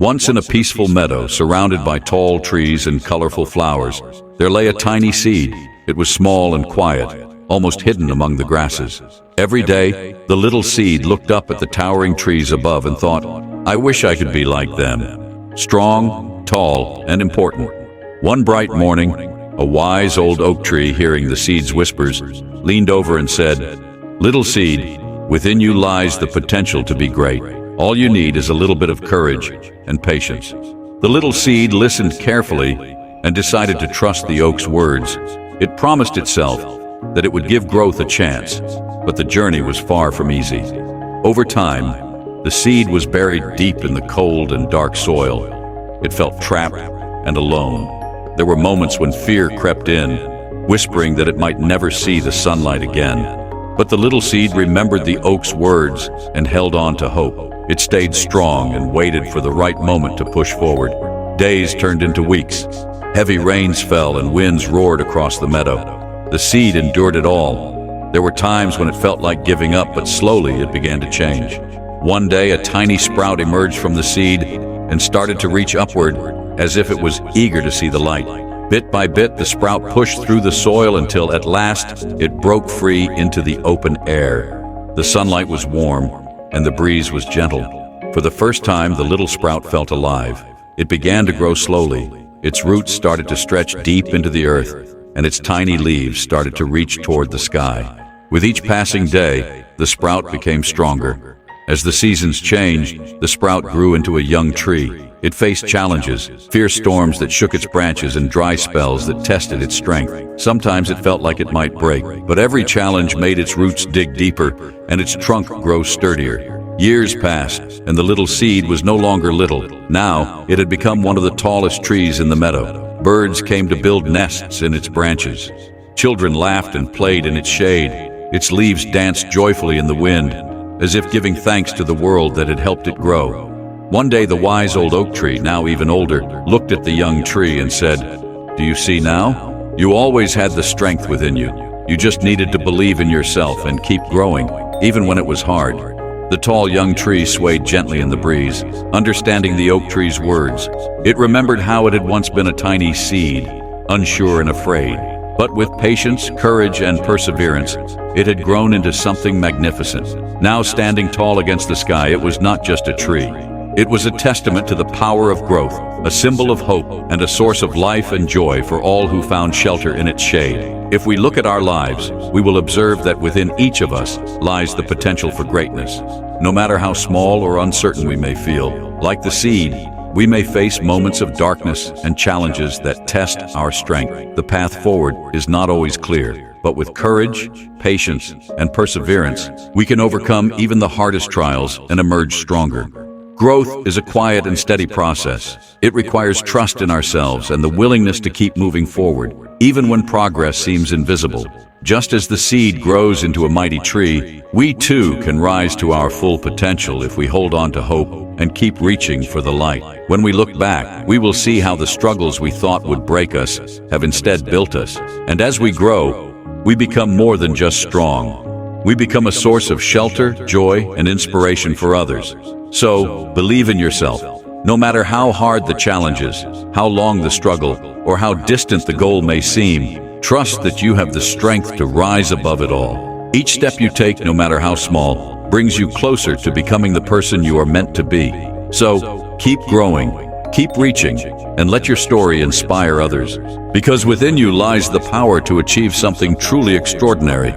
Once in a peaceful meadow surrounded by tall trees and colorful flowers, there lay a tiny seed. It was small and quiet, almost hidden among the grasses. Every day, the little seed looked up at the towering trees above and thought, "I wish I could be like them. Strong, tall, and important." One bright morning, a wise old oak tree, hearing the seed's whispers, leaned over and said, "Little seed, within you lies the potential to be great. All you need is a little bit of courage and patience." The little seed listened carefully and decided to trust the oak's words. It promised itself that it would give growth a chance, but the journey was far from easy. Over time, the seed was buried deep in the cold and dark soil. It felt trapped and alone. There were moments when fear crept in, whispering that it might never see the sunlight again. But the little seed remembered the oak's words and held on to hope. It stayed strong and waited for the right moment to push forward. Days turned into weeks. Heavy rains fell and winds roared across the meadow. The seed endured it all. There were times when it felt like giving up, but slowly it began to change. One day, a tiny sprout emerged from the seed and started to reach upward as if it was eager to see the light. Bit by bit, the sprout pushed through the soil until at last it broke free into the open air. The sunlight was warm and the breeze was gentle. For the first time, the little sprout felt alive. It began to grow slowly. Its roots started to stretch deep into the earth, and its tiny leaves started to reach toward the sky. With each passing day, the sprout became stronger. As the seasons changed, the sprout grew into a young tree. It faced challenges, fierce storms that shook its branches and dry spells that tested its strength. Sometimes it felt like it might break, but every challenge made its roots dig deeper and its trunk grow sturdier. Years passed, and the little seed was no longer little. Now, it had become one of the tallest trees in the meadow. Birds came to build nests in its branches. Children laughed and played in its shade. Its leaves danced joyfully in the wind, as if giving thanks to the world that had helped it grow. One day, the wise old oak tree, now even older, looked at the young tree and said, "Do you see now? You always had the strength within you. You just needed to believe in yourself and keep growing, even when it was hard." The tall young tree swayed gently in the breeze, understanding the oak tree's words. It remembered how it had once been a tiny seed, unsure and afraid. But with patience, courage, and perseverance, it had grown into something magnificent. Now standing tall against the sky, it was not just a tree. It was a testament to the power of growth, a symbol of hope, and a source of life and joy for all who found shelter in its shade. If we look at our lives, we will observe that within each of us lies the potential for greatness. No matter how small or uncertain we may feel, like the seed, we may face moments of darkness and challenges that test our strength. The path forward is not always clear, but with courage, patience, and perseverance, we can overcome even the hardest trials and emerge stronger. Growth is a quiet and steady process. It requires trust in ourselves and the willingness to keep moving forward, even when progress seems invisible. Just as the seed grows into a mighty tree, we too can rise to our full potential if we hold on to hope and keep reaching for the light. When we look back, we will see how the struggles we thought would break us have instead built us. And as we grow, we become more than just strong. We become a source of shelter, joy, and inspiration for others. So, believe in yourself. No matter how hard the challenge is, how long the struggle, or how distant the goal may seem, trust that you have the strength to rise above it all. Each step you take, no matter how small, brings you closer to becoming the person you are meant to be. So, keep growing, keep reaching, and let your story inspire others. Because within you lies the power to achieve something truly extraordinary.